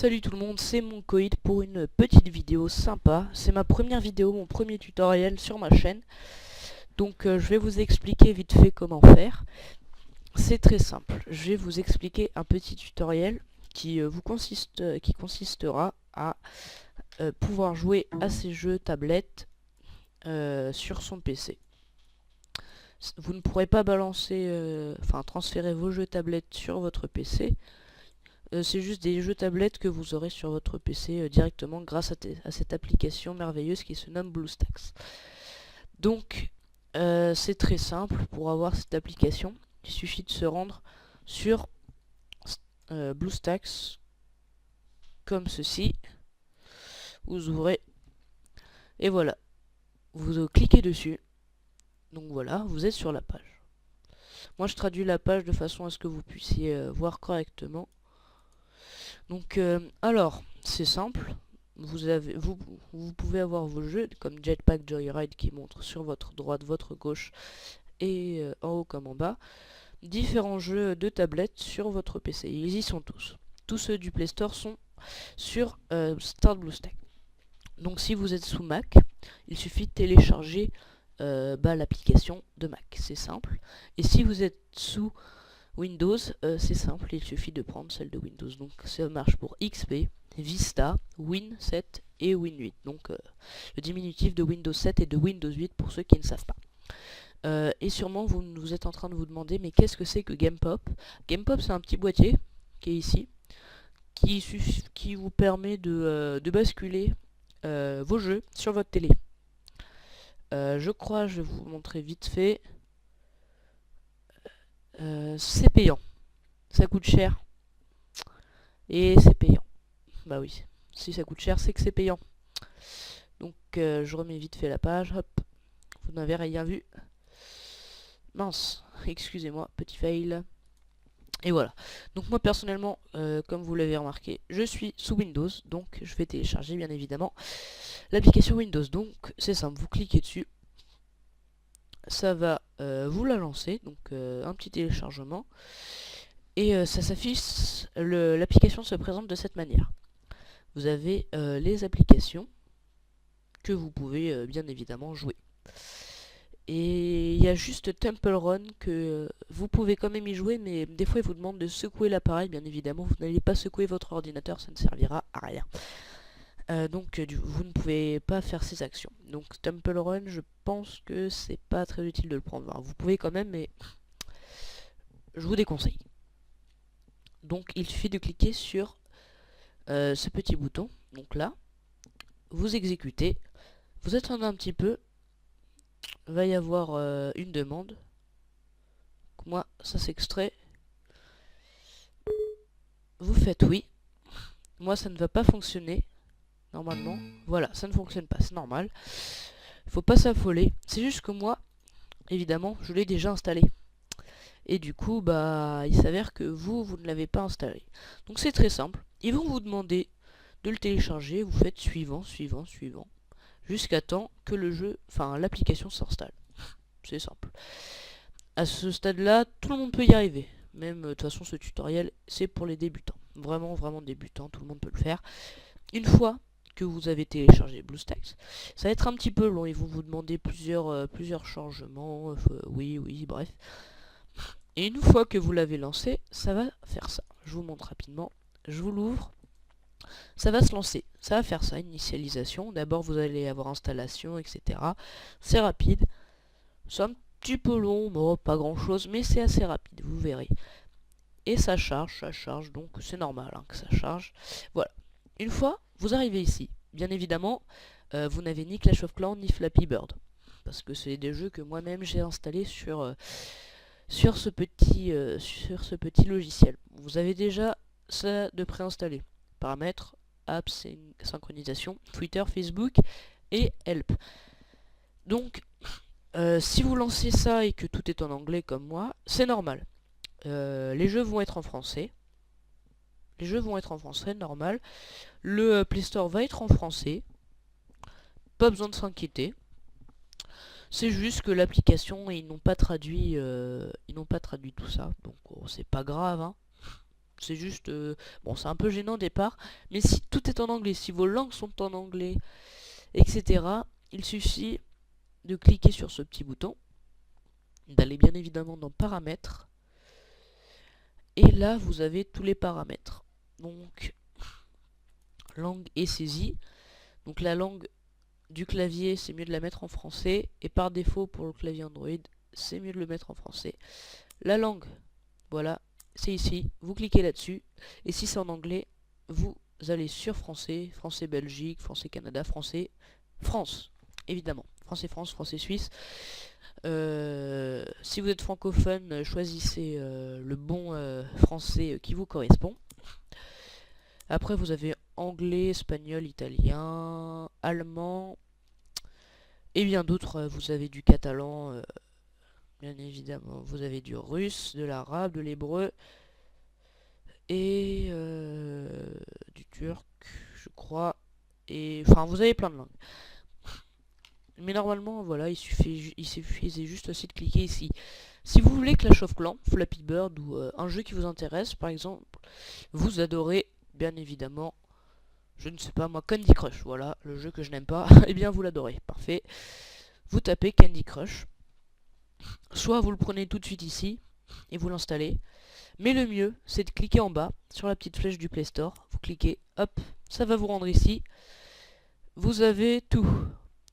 Salut tout le monde, c'est Moncoïd pour une petite vidéo sympa. C'est ma première vidéo, mon premier tutoriel sur ma chaîne. Donc je vais vous expliquer vite fait comment faire. C'est très simple, je vais vous expliquer un petit tutoriel qui consistera à pouvoir jouer à ces jeux tablettes sur son PC. Vous ne pourrez pas transférer vos jeux tablettes sur votre PC. C'est juste des jeux tablettes que vous aurez sur votre PC directement grâce à cette application merveilleuse qui se nomme BlueStacks. Donc c'est très simple pour avoir cette application. Il suffit de se rendre sur BlueStacks comme ceci. Vous ouvrez et voilà. Vous cliquez dessus. Donc voilà, vous êtes sur la page. Moi je traduis la page de façon à ce que vous puissiez voir correctement. Donc alors, c'est simple, vous pouvez avoir vos jeux comme Jetpack Joyride qui montre sur votre droite, votre gauche et en haut comme en bas, différents jeux de tablette sur votre PC. Ils y sont tous. Tous ceux du Play Store sont sur Start BlueStacks. Donc si vous êtes sous Mac, il suffit de télécharger l'application de Mac, c'est simple. Et si vous êtes sous Windows, c'est simple, il suffit de prendre celle de Windows. Donc ça marche pour XP, Vista, Win 7 et Win 8. Donc le diminutif de Windows 7 et de Windows 8 pour ceux qui ne savent pas. Et sûrement vous êtes en train de vous demander mais qu'est-ce que c'est que GamePop? GamePop c'est un petit boîtier qui est ici, qui vous permet de basculer vos jeux sur votre télé. Je crois, je vais vous montrer vite fait. C'est payant. Ça coûte cher. Et c'est payant. Bah oui. Si ça coûte cher, c'est que c'est payant. Donc je remets vite fait la page. Hop. Vous n'avez rien vu. Mince. Excusez-moi. Petit fail. Et voilà. Donc moi personnellement, comme vous l'avez remarqué, je suis sous Windows. Donc je vais télécharger bien évidemment l'application Windows. Donc c'est simple. Vous cliquez dessus. Ça va vous la lancer. Donc un petit téléchargement. Et ça s'affiche, l'application se présente de cette manière. Vous avez les applications que vous pouvez bien évidemment jouer. Et il y a juste Temple Run que vous pouvez quand même y jouer, mais des fois il vous demande de secouer l'appareil, bien évidemment. Vous n'allez pas secouer votre ordinateur, ça ne servira à rien. Donc vous ne pouvez pas faire ces actions. Donc Temple Run, je pense que c'est pas très utile de le prendre. Enfin, vous pouvez quand même, mais je vous déconseille. Donc il suffit de cliquer sur ce petit bouton, donc là, vous exécutez, vous attendez un petit peu, va y avoir une demande, moi ça s'extrait, vous faites oui, moi ça ne va pas fonctionner, normalement, voilà, ça ne fonctionne pas, c'est normal, il faut pas s'affoler, c'est juste que moi, évidemment, je l'ai déjà installé. Et du coup, bah, il s'avère que vous ne l'avez pas installé. Donc c'est très simple. Ils vont vous demander de le télécharger. Vous faites suivant, suivant, suivant, jusqu'à temps que l'application s'installe. C'est simple. À ce stade-là, tout le monde peut y arriver. Même, de toute façon, ce tutoriel, c'est pour les débutants. Vraiment, vraiment débutants, tout le monde peut le faire. Une fois que vous avez téléchargé BlueStacks, ça va être un petit peu long. Ils vont vous demander plusieurs changements. Oui, bref. Et une fois que vous l'avez lancé, ça va faire ça. Je vous montre rapidement. Je vous l'ouvre. Ça va se lancer. Ça va faire ça, initialisation. D'abord, vous allez avoir installation, etc. C'est rapide. C'est un petit peu long, bon, pas grand chose, mais c'est assez rapide, vous verrez. Et ça charge, donc c'est normal que ça charge. Voilà. Une fois, vous arrivez ici. Bien évidemment, vous n'avez ni Clash of Clans, ni Flappy Bird. Parce que c'est des jeux que moi-même j'ai installés sur ce petit logiciel. Vous avez déjà ça de préinstallé. Paramètres, apps, synchronisation, Twitter, Facebook et Help. Donc, si vous lancez ça et que tout est en anglais comme moi, c'est normal. Les jeux vont être en français. Normal. Le Play Store va être en français. Pas besoin de s'inquiéter. C'est juste que l'application, ils n'ont pas traduit tout ça. Donc c'est pas grave, hein. C'est juste, bon, c'est un peu gênant au départ, mais si tout est en anglais, si vos langues sont en anglais, etc., il suffit de cliquer sur ce petit bouton, d'aller bien évidemment dans paramètres, et là vous avez tous les paramètres. Donc, langue et saisie. Donc la langue du clavier, c'est mieux de la mettre en français, et par défaut pour le clavier Android, c'est mieux de le mettre en français. La langue, voilà, c'est ici, vous cliquez là-dessus, et si c'est en anglais, vous allez sur français, français Belgique, français Canada, français France, évidemment, français France, français Suisse. Si vous êtes francophone, choisissez le bon français qui vous correspond. Après vous avez anglais, espagnol, italien, allemand, et bien d'autres. Vous avez du catalan, bien évidemment, vous avez du russe, de l'arabe, de l'hébreu, et du turc, je crois, et enfin vous avez plein de langues. Mais normalement, voilà, il suffisait juste aussi de cliquer ici. Si vous voulez Clash of Clans, Flappy Bird ou un jeu qui vous intéresse, par exemple, vous adorez, bien évidemment, je ne sais pas moi, Candy Crush, voilà, le jeu que je n'aime pas, et bien vous l'adorez, parfait. Vous tapez Candy Crush, soit vous le prenez tout de suite ici, et vous l'installez, mais le mieux, c'est de cliquer en bas, sur la petite flèche du Play Store, vous cliquez, hop, ça va vous rendre ici, vous avez tout.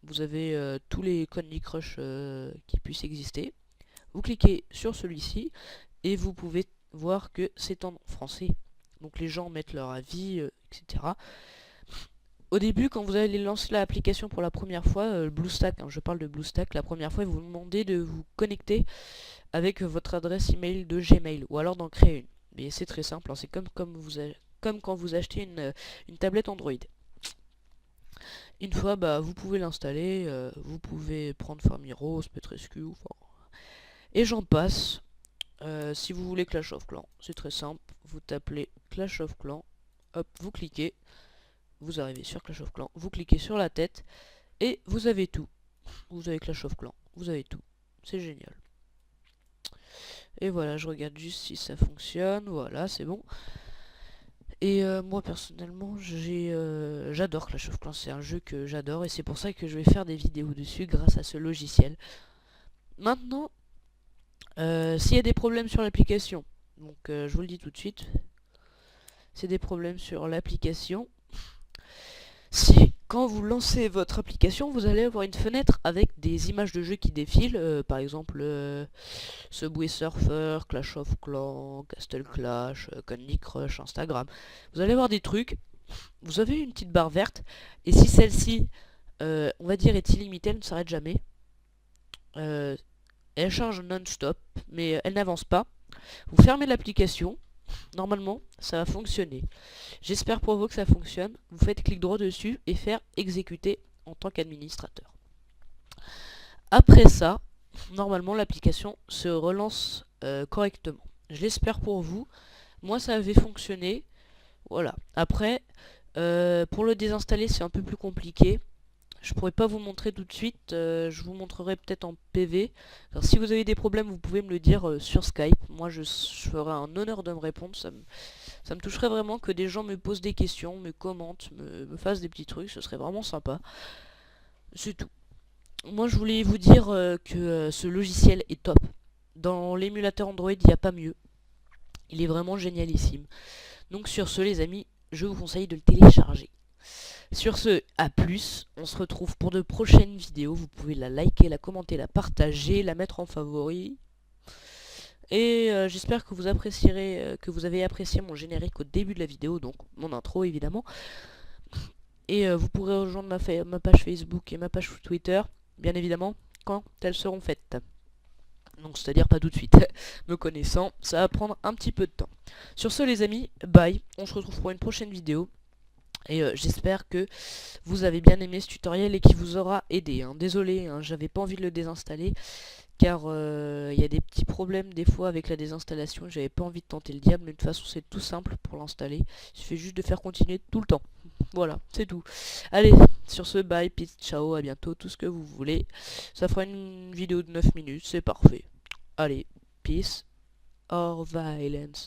Vous avez tous les Candy Crush qui puissent exister. Vous cliquez sur celui-ci et vous pouvez voir que c'est en français. Donc les gens mettent leur avis, etc. Au début, quand vous allez lancer l'application pour la première fois, BlueStack, hein, je parle de BlueStack, la première fois, ils vous demandez de vous connecter avec votre adresse email de Gmail ou alors d'en créer une. Mais c'est très simple, hein, c'est comme quand vous achetez une tablette Android. Une fois, bah, vous pouvez l'installer, vous pouvez prendre Farmiro, Petrescu, enfin, et j'en passe. Si vous voulez Clash of Clans, c'est très simple, vous tapez Clash of Clans, hop, vous cliquez, vous arrivez sur Clash of Clans, vous cliquez sur la tête, et vous avez tout. Vous avez Clash of Clans, vous avez tout, c'est génial. Et voilà, je regarde juste si ça fonctionne, voilà, c'est bon. Et moi personnellement j'adore Clash of Clans, c'est un jeu que j'adore et c'est pour ça que je vais faire des vidéos dessus grâce à ce logiciel. Maintenant, s'il y a des problèmes sur l'application, donc je vous le dis tout de suite, c'est des problèmes sur l'application. Si quand vous lancez votre application, vous allez avoir une fenêtre avec des images de jeu qui défilent, par exemple Subway Surfer, Clash of Clans, Castle Clash, Candy Crush, Instagram. Vous allez avoir des trucs, vous avez une petite barre verte, et si celle-ci, on va dire, est illimitée, elle ne s'arrête jamais, elle charge non-stop, mais elle n'avance pas. Vous fermez l'application, normalement, ça va fonctionner. J'espère pour vous que ça fonctionne. Vous faites clic droit dessus et faire exécuter en tant qu'administrateur. Après ça, normalement, l'application se relance correctement. Je l'espère pour vous. Moi, ça avait fonctionné. Voilà. Après, pour le désinstaller, c'est un peu plus compliqué. Je pourrais pas vous montrer tout de suite, je vous montrerai peut-être en PV. Alors, si vous avez des problèmes, vous pouvez me le dire sur Skype. Moi, je ferai un honneur de me répondre. Ça me toucherait vraiment que des gens me posent des questions, me commentent, me fassent des petits trucs. Ce serait vraiment sympa. C'est tout. Moi, je voulais vous dire que ce logiciel est top. Dans l'émulateur Android, il n'y a pas mieux. Il est vraiment génialissime. Donc sur ce, les amis, je vous conseille de le télécharger. Sur ce, à plus, on se retrouve pour de prochaines vidéos, vous pouvez la liker, la commenter, la partager, la mettre en favori. Et j'espère que vous apprécierez, que vous avez apprécié mon générique au début de la vidéo, donc mon intro évidemment. Et vous pourrez rejoindre ma page Facebook et ma page Twitter, bien évidemment, quand elles seront faites. Donc c'est-à-dire pas tout de suite. Me connaissant, ça va prendre un petit peu de temps. Sur ce les amis, bye, on se retrouve pour une prochaine vidéo. Et j'espère que vous avez bien aimé ce tutoriel et qu'il vous aura aidé. Hein. Désolé, hein, j'avais pas envie de le désinstaller, car il y a des petits problèmes des fois avec la désinstallation. J'avais pas envie de tenter le diable, mais de toute façon c'est tout simple pour l'installer. Il suffit juste de faire continuer tout le temps. Voilà, c'est tout. Allez, sur ce, bye, peace, ciao, à bientôt, tout ce que vous voulez. Ça fera une vidéo de 9 minutes, c'est parfait. Allez, peace or violence.